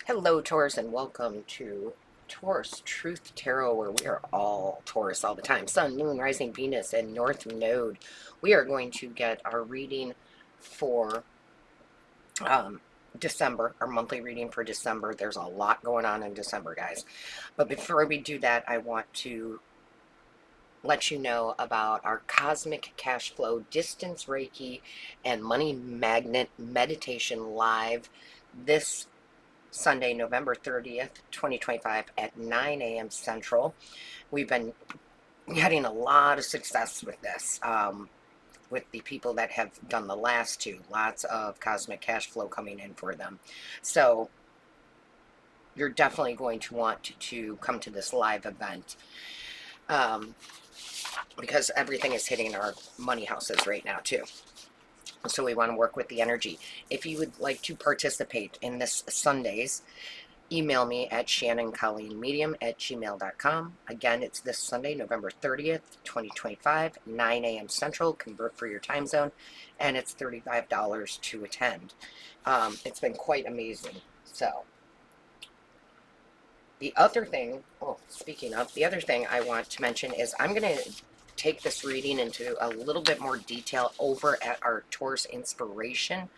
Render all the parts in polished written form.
Hello, Taurus, and welcome to Taurus Truth Tarot, where we are all Taurus all the time. Sun, Moon, Rising, Venus, and North Node. We are going to get our reading for um, December, our monthly reading for December. There's a lot going on in December, guys. But before we do that, I want to let you know about our Cosmic Cash Flow Distance Reiki and Money Magnet Meditation Live this Sunday, November 30th, 2025 at 9 a.m. Central. We've been having a lot of success with this, with the people that have done the last two. Lots of cosmic cash flow coming in for them. So you're definitely going to want to come to this live event, um, because everything is hitting our money houses right now, too. So we want to work with the energy. If you would like to participate in this Sundays, email me at shannoncolleenmedium@gmail.com. Again, it's this Sunday, November 30th, 2025, 9 a.m. Central. Convert for your time zone, and it's $35 to attend. It's been quite amazing. So, the other thing, speaking of, the other thing I want to mention is I'm going to take this reading into a little bit more detail over at our Taurus Inspiration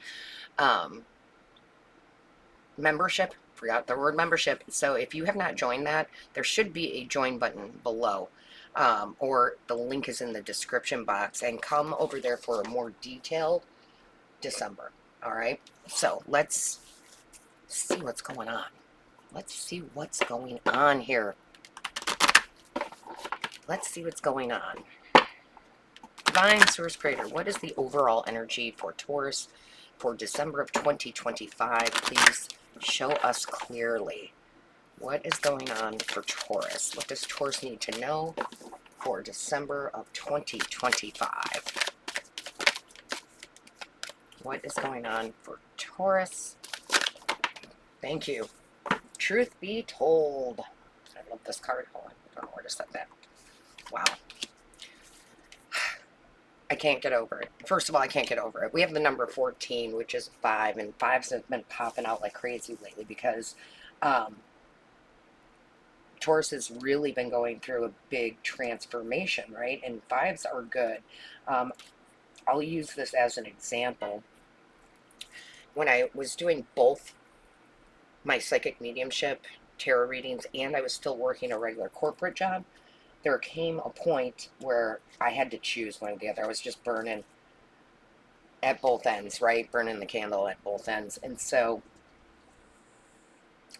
membership. Forgot the word membership. So if you have not joined that, there should be a join button below, or the link is in the description box, and come over there for a more detailed December. All right, so let's see what's going on. Let's see what's going on here. Let's see what's going on. Divine Source Creator, what is the overall energy for Taurus for December of 2025? Please show us clearly. What is going on for Taurus? What does Taurus need to know for December of 2025? What is going on for Taurus? Thank you. Truth be told. I love this card. Hold on. I don't know where to set that. Wow. I can't get over it. First of all, I can't get over it. We have the number 14, which is 5, and 5s have been popping out like crazy lately because Taurus has really been going through a big transformation, right? And 5s are good. I'll use this as an example. When I was doing both my psychic mediumship, tarot readings, and I was still working a regular corporate job, there came a point where I had to choose one or the other. I was just burning at both ends, right? Burning the candle at both ends. And so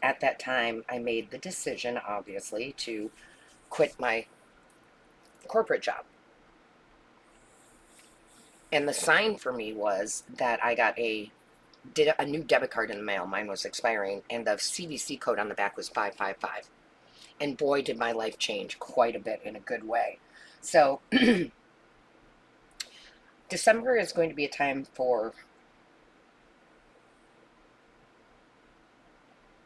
at that time, I made the decision, obviously, to quit my corporate job. And the sign for me was that I got a new debit card in the mail. Mine was expiring, and the CVC code on the back was 555. And boy, did my life change quite a bit in a good way. So December is going to be a time for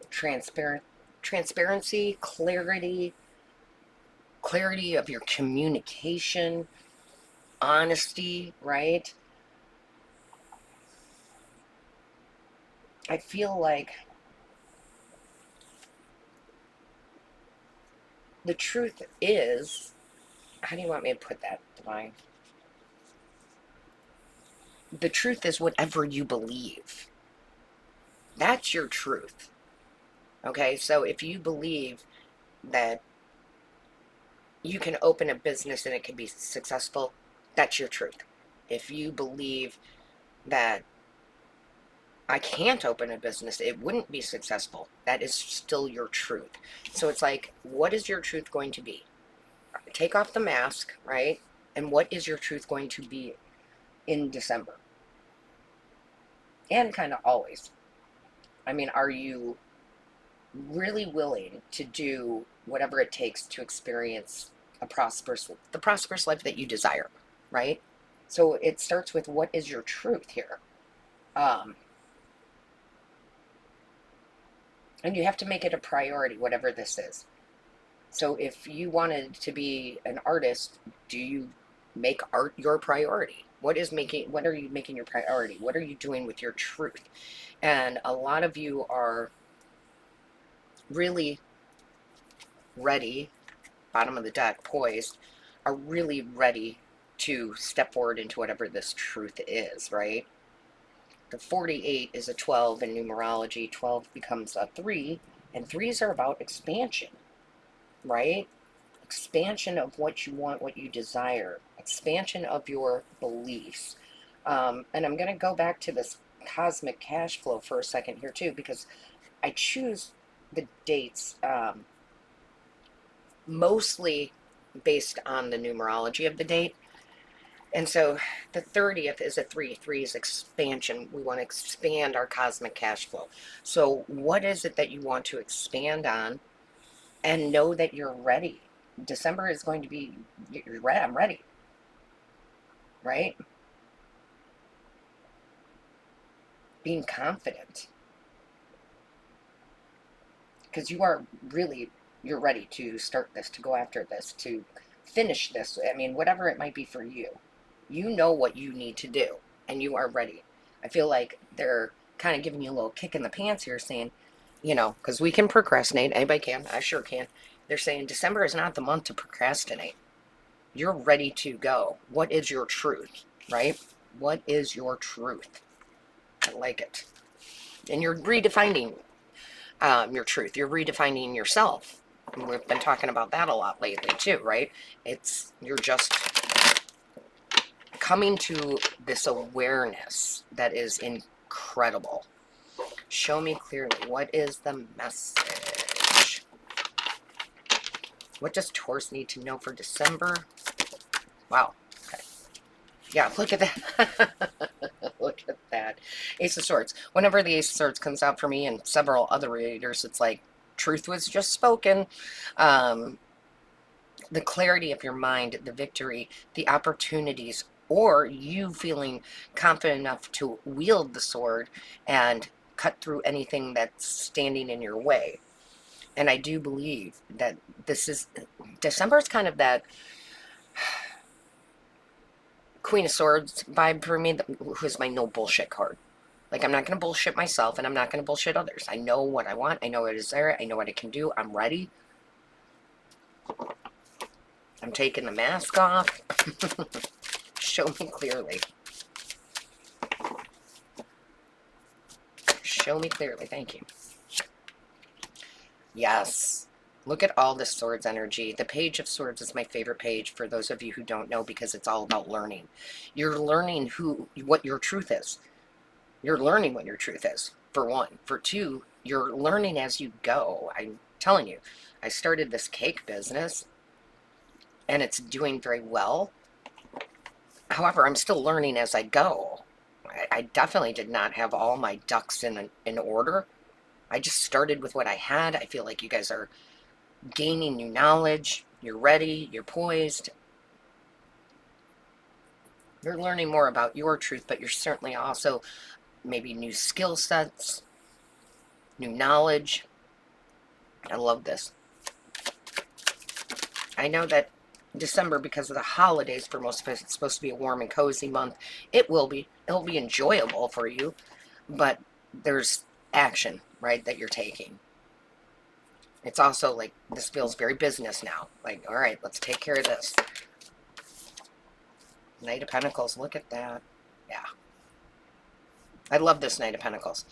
transparency, clarity of your communication, honesty, right? I feel like the truth is, how do you want me to put that, Divine? The truth is whatever you believe. That's your truth. Okay, so if you believe that you can open a business and it can be successful, that's your truth. If you believe that I can't open a business, it wouldn't be successful, that is still your truth. So it's like, what is your truth going to be? Take off the mask, right? And what is your truth going to be in December? And kind of always. I mean, are you really willing to do whatever it takes to experience the prosperous life that you desire, right? So it starts with, what is your truth here? And you have to make it a priority, whatever this is. So if you wanted to be an artist, do you make art your priority? What are you making your priority? What are you doing with your truth? And a lot of you are really ready, bottom of the deck, poised, are really ready to step forward into whatever this truth is, right? The 48 is a 12 in numerology. 12 becomes a 3, and 3s are about expansion, right? Expansion of what you want, what you desire, expansion of your beliefs. And I'm going to go back to this cosmic cash flow for a second here, too, because I choose the dates mostly based on the numerology of the date. And so the 30th is a 3. 3 is expansion. We want to expand our cosmic cash flow. So what is it that you want to expand on, and know that you're ready? December is going to be, you're ready, I'm ready, right? Being confident. Because you are really, you're ready to start this, to go after this, to finish this. I mean, whatever it might be for you. You know what you need to do, and you are ready. I feel like they're kind of giving you a little kick in the pants here, saying, you know, because we can procrastinate. Anybody can. I sure can. They're saying December is not the month to procrastinate. You're ready to go. What is your truth, right? What is your truth? I like it. And you're redefining your truth. You're redefining yourself. And we've been talking about that a lot lately too, right? You're just coming to this awareness that is incredible. Show me clearly. What is the message? What does Taurus need to know for December? Wow. Okay. Yeah, look at that. Look at that. Ace of Swords. Whenever the Ace of Swords comes out for me and several other readers, it's like truth was just spoken. The clarity of your mind, the victory, the opportunities, or you feeling confident enough to wield the sword and cut through anything that's standing in your way. And I do believe that December is kind of that Queen of Swords vibe for me, who's my no bullshit card. Like, I'm not going to bullshit myself, and I'm not going to bullshit others. I know what I want. I know what is there. I know what I can do. I'm ready. I'm taking the mask off. Show me clearly. Show me clearly. Thank you. Yes. Look at all this Swords energy. The Page of Swords is my favorite page for those of you who don't know, because it's all about learning. You're learning what your truth is. You're learning what your truth is, for one. For two, you're learning as you go. I'm telling you, I started this cake business, and it's doing very well. However, I'm still learning as I go. I definitely did not have all my ducks in order. I just started with what I had. I feel like you guys are gaining new knowledge. You're ready. You're poised. You're learning more about your truth, but you're certainly also maybe new skill sets, new knowledge. I love this. I know that December, because of the holidays, for most of us, it's supposed to be a warm and cozy month. It'll be enjoyable for you, but there's action, right, that you're taking. It's also like, this feels very business now. Like, all right, let's take care of this. Knight of Pentacles, look at that. Yeah. I love this Knight of Pentacles.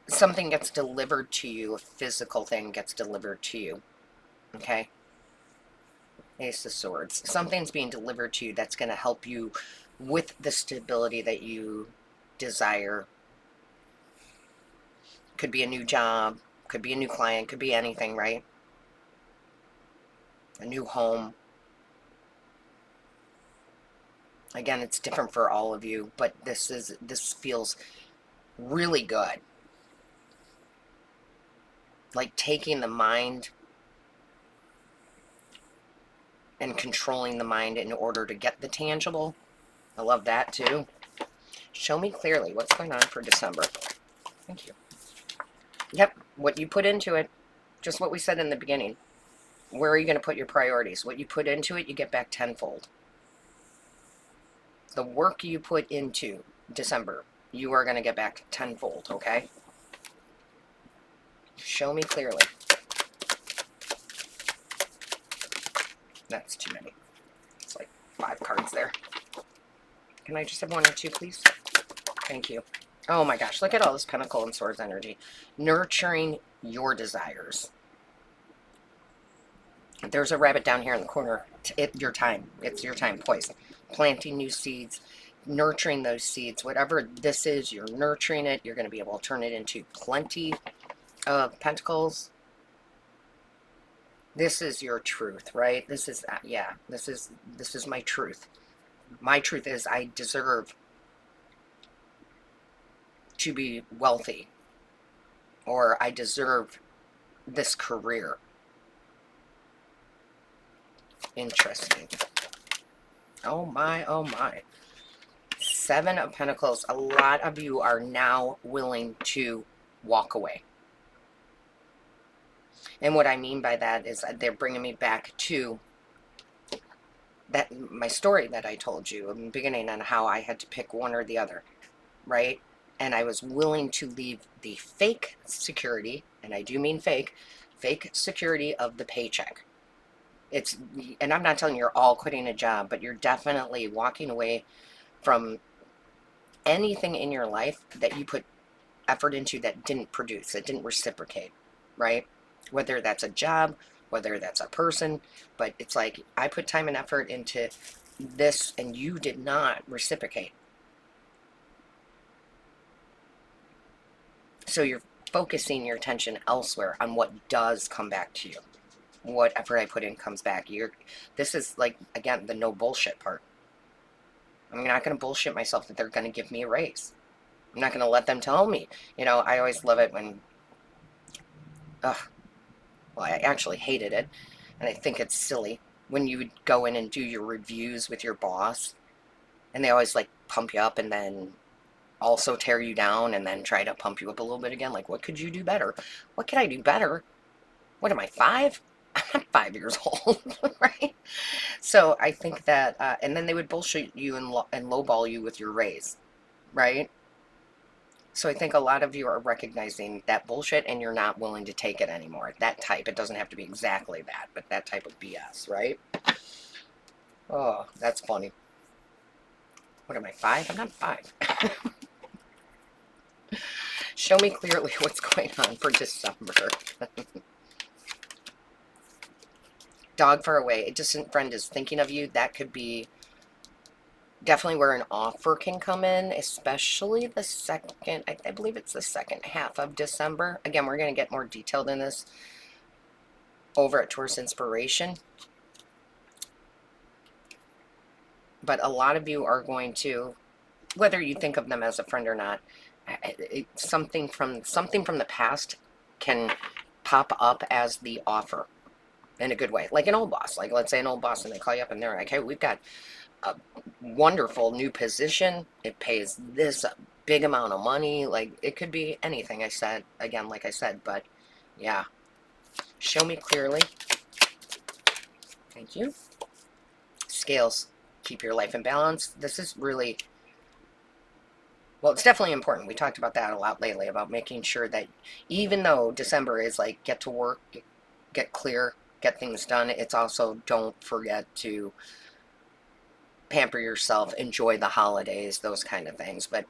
Something gets delivered to you, a physical thing gets delivered to you, okay? Ace of Swords. Something's being delivered to you that's going to help you with the stability that you desire. Could be a new job, could be a new client, could be anything, right? A new home. Again, it's different for all of you, but this feels really good. Like taking the mind and controlling the mind in order to get the tangible. I love that too. Show me clearly what's going on for December. Thank you. Yep, what you put into it, just what we said in the beginning. Where are you going to put your priorities? What you put into it, you get back tenfold. The work you put into December, you are going to get back tenfold, okay? Show me clearly. That's too many. It's like 5 cards there. Can I just have 1 or 2, please? Thank you. Oh my gosh, look at all this Pentacle and Swords energy. Nurturing your desires. There's a rabbit down here in the corner. Your time. It's your time. Poison. Planting new seeds. Nurturing those seeds. Whatever this is, you're nurturing it. You're going to be able to turn it into plenty of pentacles. This is your truth, right? This is, yeah, this is my truth. My truth is I deserve to be wealthy, or I deserve this career. Interesting. Oh my, oh my. 7 of Pentacles. A lot of you are now willing to walk away. And what I mean by that is they're bringing me back to that my story that I told you in the beginning on how I had to pick one or the other, right? And I was willing to leave the fake security, and I do mean fake security of the paycheck. It's, and I'm not telling you you're all quitting a job, but you're definitely walking away from anything in your life that you put effort into that didn't produce, that didn't reciprocate, right? Whether that's a job, whether that's a person, but it's like I put time and effort into this and you did not reciprocate. So you're focusing your attention elsewhere on what does come back to you. What effort I put in comes back. This is like, again, the no bullshit part. I'm not going to bullshit myself that they're going to give me a raise. I'm not going to let them tell me. You know, I always love it when, well, I actually hated it, and I think it's silly, when you would go in and do your reviews with your boss, and they always, like, pump you up and then also tear you down and then try to pump you up a little bit again. Like, what could you do better? What could I do better? What am I, 5? I'm not 5 years old, right? So I think that, and then they would bullshit you and lowball you with your raise, right? So I think a lot of you are recognizing that bullshit and you're not willing to take it anymore. That type, it doesn't have to be exactly that, but that type of BS, right? Oh, that's funny. What am I, 5? I'm not 5. Show me clearly what's going on for December. Dog far away. A distant friend is thinking of you. That could be definitely where an offer can come in, especially the second, I believe it's the second half of December. Again, we're going to get more detailed in this over at Taurus Inspiration. But a lot of you are going to, whether you think of them as a friend or not, something from the past can pop up as the offer in a good way. Like an old boss. Like, let's say an old boss and they call you up and they're like, hey, we've got a wonderful new position. It pays this big amount of money. Like, it could be anything. I said, again, like I said, but yeah. Show me clearly. Thank you. Scales. Keep your life in balance. This is really, well, it's definitely important. We talked about that a lot lately, about making sure that even though December is like get to work, get clear, get things done, it's also don't forget to pamper yourself, enjoy the holidays, those kind of things. But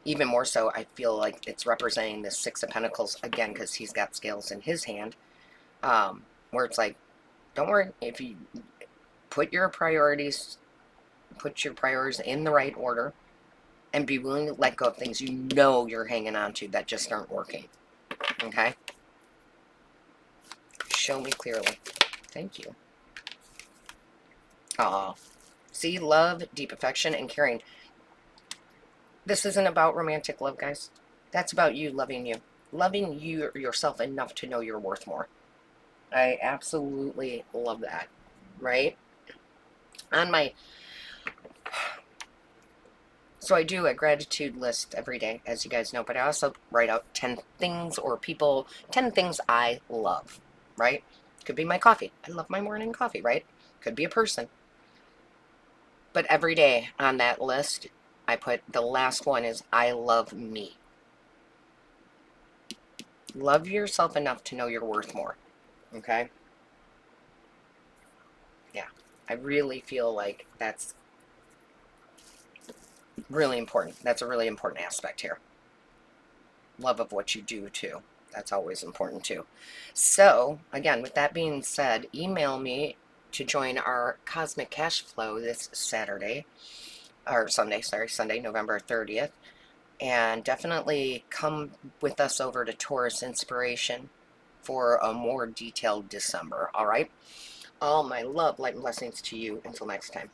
even more so, I feel like it's representing the 6 of Pentacles, again, because he's got scales in his hand, where it's like, don't worry, if you put your priorities in the right order, and be willing to let go of things you know you're hanging on to that just aren't working. Okay? Show me clearly. Thank you. Aw. See, love, deep affection, and caring. This isn't about romantic love, guys. That's about you loving you. Loving you yourself enough to know you're worth more. I absolutely love that. Right? On my... So I do a gratitude list every day, as you guys know, but I also write out 10 things or people, 10 things I love, right? Could be my coffee. I love my morning coffee, right? Could be a person. But every day on that list, I put the last one is I love me. Love yourself enough to know you're worth more. Okay? Yeah. I really feel like that's really important. That's a really important aspect here. Love of what you do too. That's always important too. So, again, with that being said, email me to join our Cosmic Cash Flow this Saturday, or Sunday, sorry, Sunday, November 30th. And definitely come with us over to Taurus Inspiration for a more detailed December. All right? All my love, light, and blessings to you. Until next time.